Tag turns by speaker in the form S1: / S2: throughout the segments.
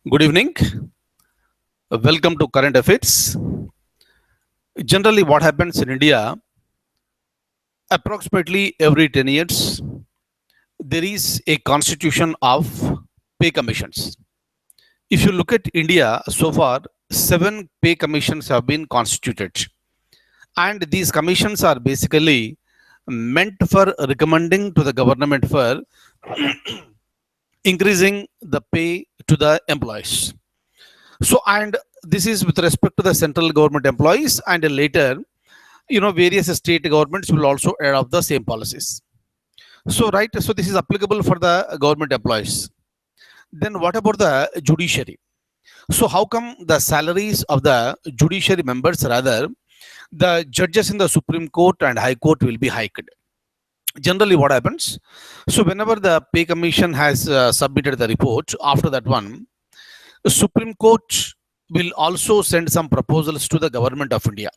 S1: Good evening. Welcome to Current Affairs. Generally, what happens in India, approximately every 10 years, there is a constitution of pay commissions. If you look at India, so far, 7 pay commissions have been constituted. And these commissions are basically meant for recommending to the government for increasing the pay to the employees. So, and this is with respect to the central government employees, and later, various state governments will also adopt the same policies. So, right, so this is applicable for the government employees. Then, what about the judiciary? So, how come the salaries of the judiciary members, rather, the judges in the Supreme Court and High Court will be hiked? Generally, what happens? So, whenever the pay commission has submitted the report, after that one, the Supreme Court will also send some proposals to the government of India.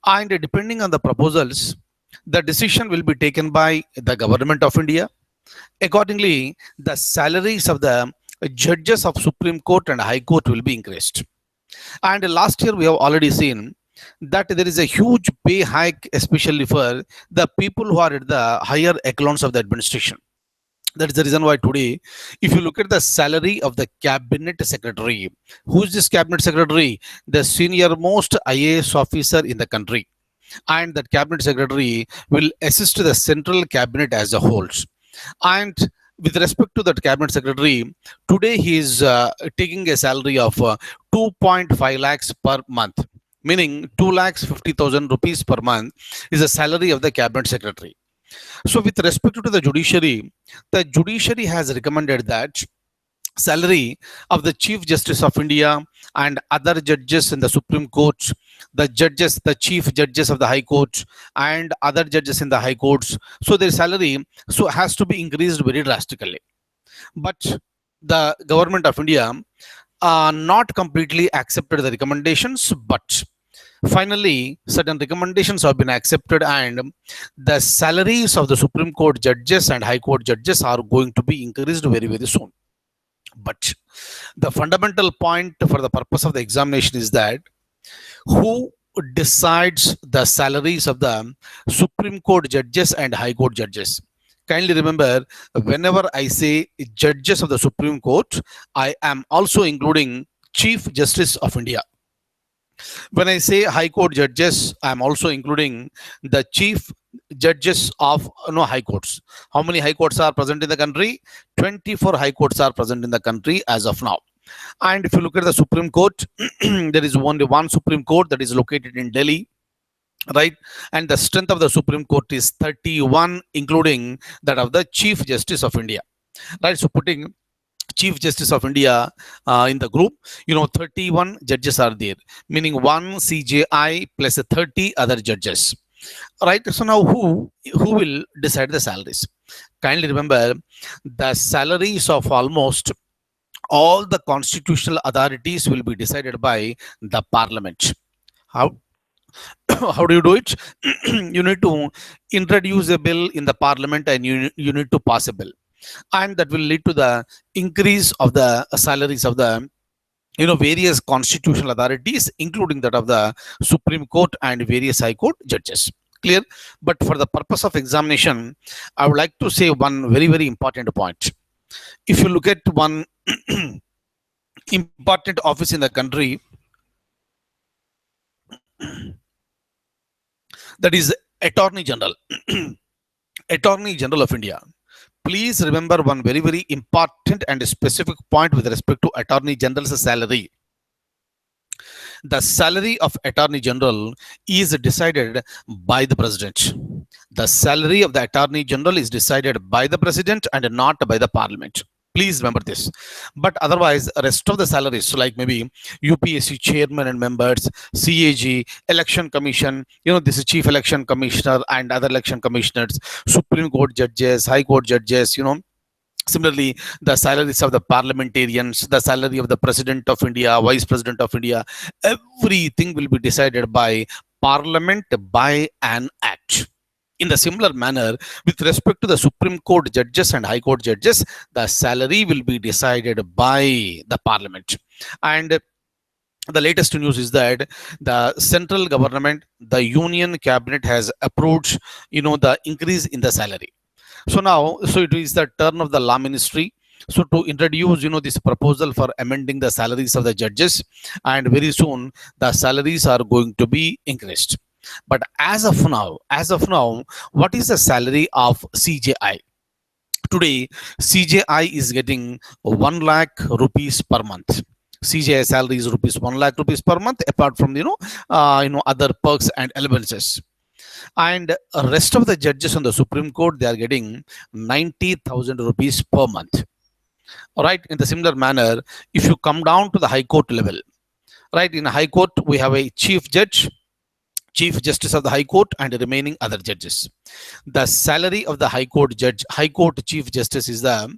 S1: And depending on the proposals, the decision will be taken by the government of India. Accordingly, the salaries of the judges of Supreme Court and High Court will be increased. And last year, we have already seen that there is a huge pay hike, especially for the people who are at the higher echelons of the administration. That is the reason why today, if you look at the salary of the cabinet secretary, who is this cabinet secretary? The senior most IAS officer in the country. And that cabinet secretary will assist the central cabinet as a whole. And with respect to that cabinet secretary, today he is taking a salary of 2.5 lakhs per month, meaning 2 lakhs 50,000 rupees per month is the salary of the cabinet secretary. So, with respect to the judiciary has recommended that salary of the Chief Justice of India and other judges in the Supreme Court, the chief judges of the High Court, and other judges in the High Courts, so their salary has to be increased very drastically. But the government of India not completely accepted the recommendations, but finally, certain recommendations have been accepted, and the salaries of the Supreme Court judges and High Court judges are going to be increased very, very soon. But the fundamental point for the purpose of the examination is that who decides the salaries of the Supreme Court judges and High Court judges? Kindly remember, whenever I say judges of the Supreme Court, I am also including Chief Justice of India. When I say High Court judges, I am also including the chief judges of high courts. How many high courts are present in the country? 24 high courts are present in the country as of now. And if you look at the Supreme Court, there is only one Supreme Court that is located in Delhi, right? And the strength of the Supreme Court is 31, including that of the Chief Justice of India, right? So putting Chief Justice of India in the group, 31 judges are there, meaning one CJI plus 30 other judges, right? So now who will decide the salaries? Kindly remember, the salaries of almost all the constitutional authorities will be decided by the parliament. How? How do you do it? You need to introduce a bill in the parliament, and you need to pass a bill, and that will lead to the increase of the salaries of the various constitutional authorities, including that of the Supreme Court and various High Court judges. Clear? But for the purpose of examination, I would like to say one very, very important point. If you look at one important office in the country, that is Attorney General. Attorney General of India. Please remember one very, very important and specific point with respect to Attorney General's salary. The salary of Attorney General is decided by the President. The salary of the Attorney General is decided by the President and not by the Parliament. Please remember this. But otherwise, rest of the salaries, so like maybe UPSC chairman and members, CAG, election commission, this is chief election commissioner and other election commissioners, Supreme Court judges, High Court judges, similarly, the salaries of the parliamentarians, the salary of the President of India, Vice President of India, everything will be decided by Parliament by an act. In the similar manner, with respect to the Supreme Court judges and High Court judges, the salary will be decided by the Parliament. And the latest news is that the central government, the Union Cabinet, has approved, the increase in the salary. So now, so it is the turn of the Law Ministry. So to introduce, this proposal for amending the salaries of the judges, and very soon the salaries are going to be increased. But as of now, what is the salary of CJI? Today, CJI is getting 1 lakh rupees per month. CJI salary is rupees 1 lakh rupees per month, apart from other perks and allowances. And rest of the judges on the Supreme Court, they are getting 90,000 rupees per month. All right. In the similar manner, if you come down to the High Court level, right, in a High Court we have a chief judge, Chief Justice of the High Court, and the remaining other judges. The salary of the High Court judge, High Court Chief Justice, is the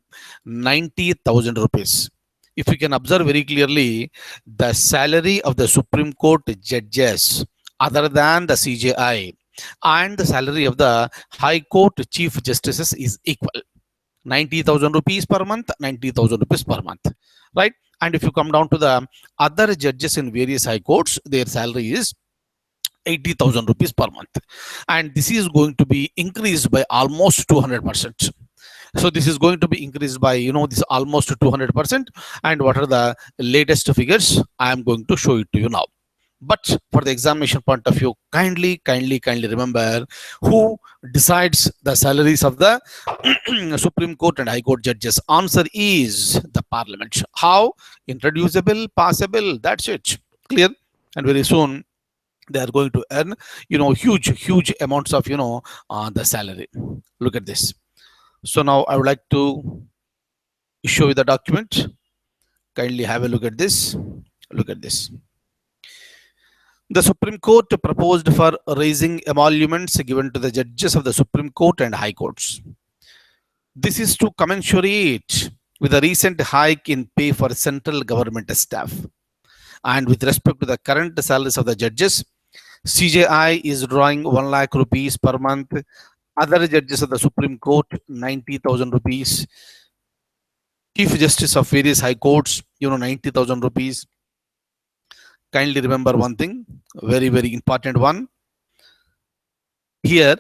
S1: 90,000 rupees. If you can observe very clearly, the salary of the Supreme Court judges, other than the CJI, and the salary of the High Court Chief Justices is equal. 90,000 rupees per month, 90,000 rupees per month, right? And if you come down to the other judges in various high courts, their salary is 80,000 rupees per month, and this is going to be increased by almost 200%. So this is going to be increased by this almost 200%. And what are the latest figures? I am going to show it to you now. But for the examination point of view, kindly remember, who decides the salaries of the Supreme Court and High Court judges? Answer is the Parliament. How? Introducible, passable, that's it. Clear? And very soon they are going to earn huge amounts of the salary. Look at this. So now I would like to show you the document. Kindly have a look at this. Look at this. The Supreme Court proposed for raising emoluments given to the judges of the Supreme Court and High Courts. This is to commensurate with the recent hike in pay for central government staff. And with respect to the current salaries of the judges, CJI is drawing 1 lakh rupees per month. Other judges of the Supreme Court, 90,000 rupees. Chief Justice of various high courts, 90,000 rupees. Kindly remember one thing, very important one. Here,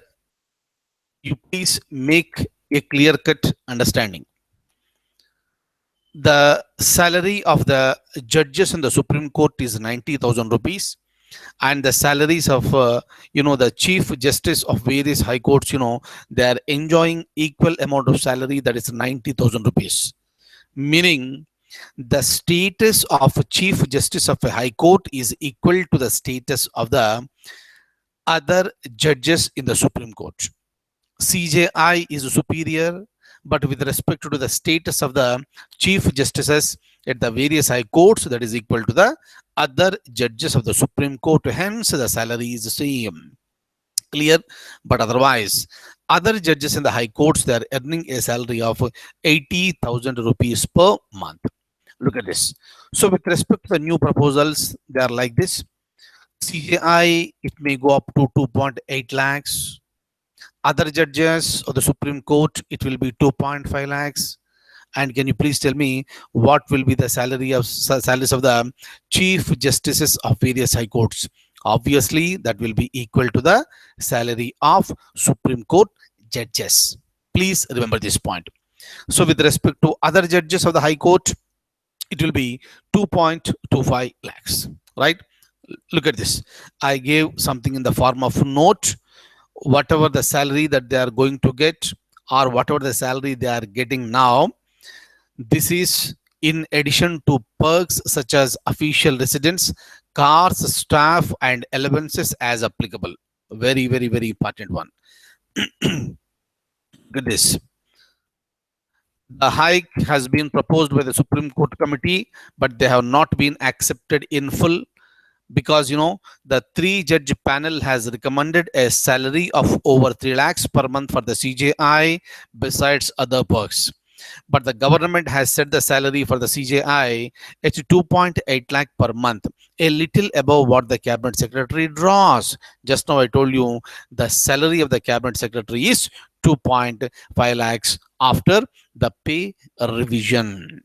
S1: you please make a clear-cut understanding. The salary of the judges in the Supreme Court is 90,000 rupees. And the salaries of the Chief Justice of various high courts, they are enjoying equal amount of salary, that is 90,000 rupees. Meaning the status of Chief Justice of a high court is equal to the status of the other judges in the Supreme Court. CJI is superior, but with respect to the status of the Chief Justices at the various high courts, that is equal to the other judges of the Supreme Court. Hence, the salary is the same. Clear? But otherwise, other judges in the high courts, they are earning a salary of 80,000 rupees per month. Look at this. So with respect to the new proposals, they are like this. CJI, it may go up to 2.8 lakhs. Other judges of the Supreme Court, it will be 2.5 lakhs. And can you please tell me what will be the salaries of the Chief Justices of various high courts? Obviously, that will be equal to the salary of Supreme Court judges. Please remember this point. So with respect to other judges of the High Court, it will be 2.25 lakhs, right? Look at this. I gave something in the form of note. Whatever the salary that they are going to get, or whatever the salary they are getting now, this is in addition to perks such as official residence, cars, staff, and allowances as applicable. Very important one. Look at this. The hike has been proposed by the Supreme Court committee, but they have not been accepted in full, because the 3-judge panel has recommended a salary of over 3 lakhs per month for the CJI besides other perks. But the government has set the salary for the CJI at 2.8 lakh per month, a little above what the cabinet secretary draws. Just now I told you the salary of the cabinet secretary is 2.5 lakhs after the pay revision.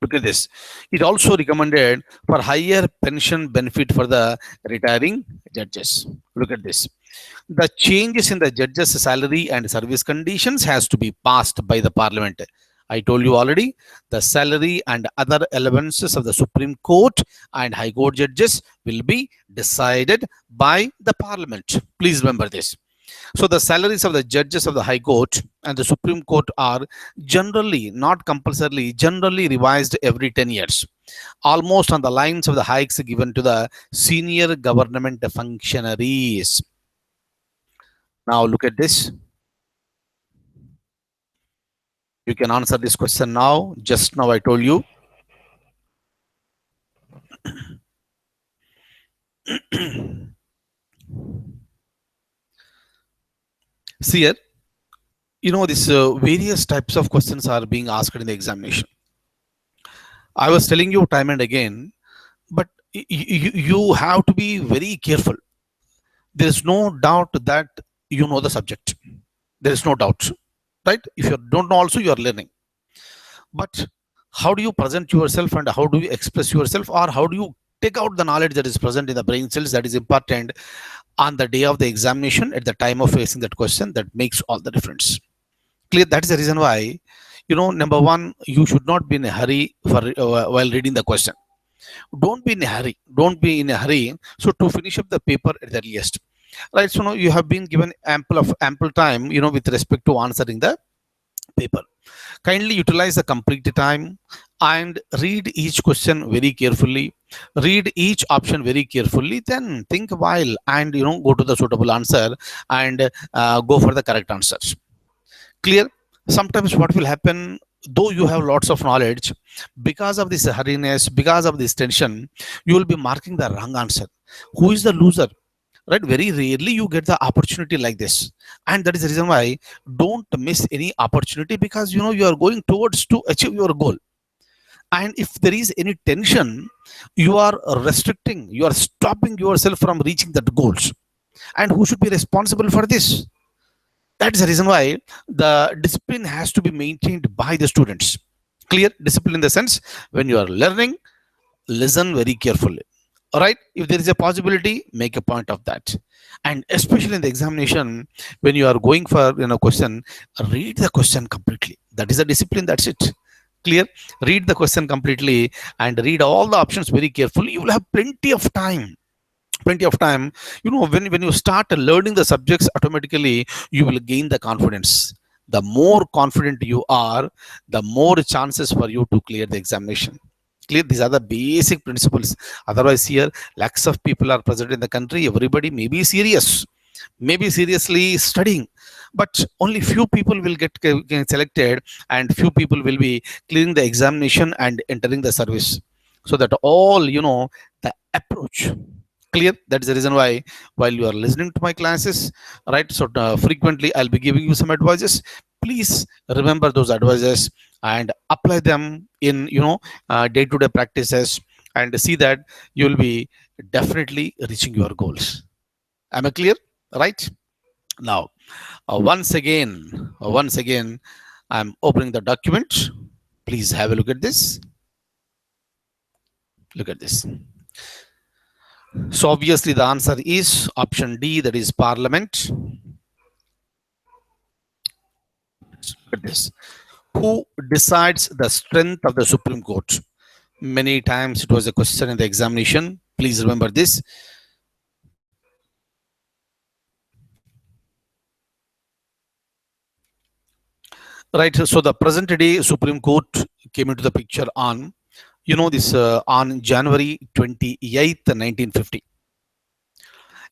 S1: Look at this. It also recommended for higher pension benefit for the retiring judges. Look at this. The changes in the judges' salary and service conditions has to be passed by the parliament. I told you already, the salary and other allowances of the Supreme Court and High Court judges will be decided by the parliament. Please remember this. So the salaries of the judges of the High Court and the Supreme Court are generally, not compulsorily, generally revised every 10 years, almost on the lines of the hikes given to the senior government functionaries. Now look at this. You can answer this question now. Just now I told you. See here, this various types of questions are being asked in the examination. I was telling you time and again, but you have to be very careful. There is no doubt that you know the subject. There is no doubt, right? If you don't know also, you are learning. But how do you present yourself and how do you express yourself, or how do you take out the knowledge that is present in the brain cells, that is important on the day of the examination, at the time of facing that question, that makes all the difference. Clear? That is the reason why, number one, you should not be in a hurry for while reading the question. Don't be in a hurry. Don't be in a hurry. So to finish up the paper at the earliest, right? So now you have been given ample time, with respect to answering the paper. Kindly utilize the complete time and read each question very carefully. Read each option very carefully. Then think a while and go to the suitable answer and go for the correct answers. Clear? Sometimes what will happen, though you have lots of knowledge, because of this hurriness, because of this tension, you will be marking the wrong answer. Who is the loser? Right? Very rarely you get the opportunity like this, and that is the reason why don't miss any opportunity, because you are going towards to achieve your goal. And if there is any tension, you are restricting, you are stopping yourself from reaching that goals. And who should be responsible for this? That is the reason why the discipline has to be maintained by the students. Clear? Discipline in the sense, when you are learning, listen very carefully. All right, if there is a possibility, make a point of that. And especially in the examination, when you are going for question, read the question completely. That is a discipline. That's it. Clear? Read the question completely and read all the options very carefully. You will have plenty of time. When you start learning the subjects, automatically you will gain the confidence. The more confident you are, the more chances for you to clear the examination. Clear? These are the basic principles. Otherwise, here lakhs of people are present in the country. Everybody may be serious, maybe seriously studying, but only few people will get selected, and few people will be clearing the examination and entering the service. So that all the approach. Clear? That is the reason why, while you are listening to my classes, right, so frequently I'll be giving you some advices. Please remember those advices and apply them in day-to-day practices, and see that you will be definitely reaching your goals. Am I clear? Right? Now, once again, I'm opening the document. Please have a look at this. Look at this. So obviously the answer is option D, that is Parliament. Look at this. Who decides the strength of the Supreme Court? Many times it was a question in the examination. Please remember this. Right. So the present day Supreme Court came into the picture on, on January 28th, 1950.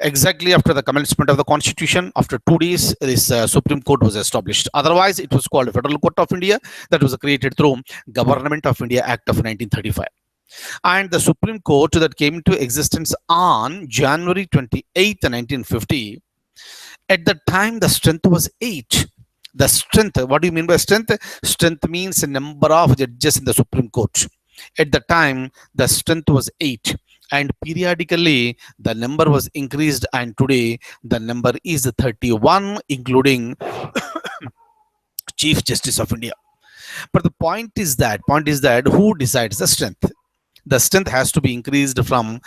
S1: Exactly after the commencement of the Constitution, after 2 days, this Supreme Court was established. Otherwise, it was called Federal Court of India, that was created through Government of India Act of 1935. And the Supreme Court that came into existence on January 28th, 1950, at the time the strength was 8. The strength, what do you mean by strength? Strength means a number of judges in the Supreme Court. At the time, the strength was 8, and periodically the number was increased, and today the number is 31, including Chief Justice of India. But the point is that who decides the strength? The strength has to be increased from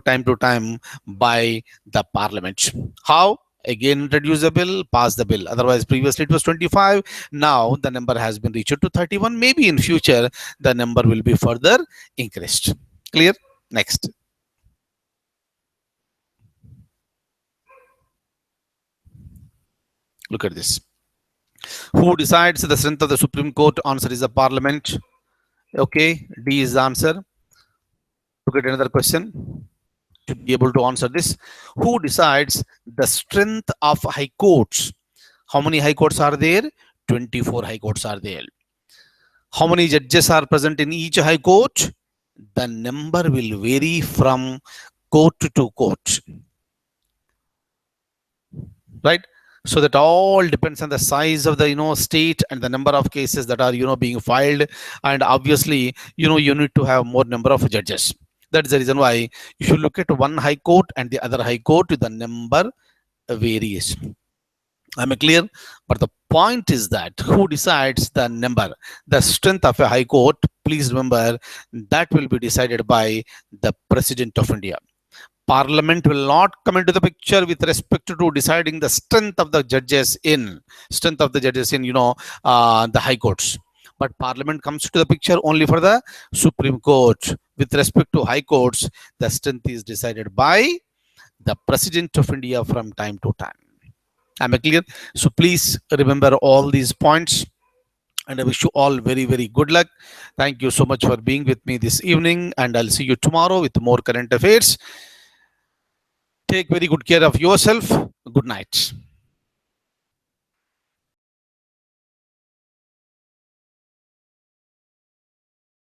S1: time to time by the parliament. How? Again, introduce the bill, pass the bill. Otherwise, previously it was 25. Now the number has been reached to 31. Maybe in future the number will be further increased. Clear? Next. Look at this. Who decides the strength of the Supreme Court? Answer is the parliament. Okay, D is the answer. Look at another question to be able to answer this. Who decides the strength of high courts? How many high courts are there? 24 high courts are there. How many judges are present in each high court? The number will vary from court to court. Right? So that all depends on the size of the state and the number of cases that are being filed, and obviously you need to have more number of judges. That's the reason why if you look at one high court and the other high court, the number varies. Am I clear? But the point is that who decides the number, the strength of a high court? Please remember that will be decided by the President of India. Parliament will not come into the picture with respect to deciding the strength of the judges in the high courts. But Parliament comes to the picture only for the Supreme Court. With respect to high courts, the strength is decided by the President of India from time to time. Am I clear? So please remember all these points, and I wish you all very, very good luck. Thank you so much for being with me this evening, and I'll see you tomorrow with more current affairs. Take very good care of yourself. Good night.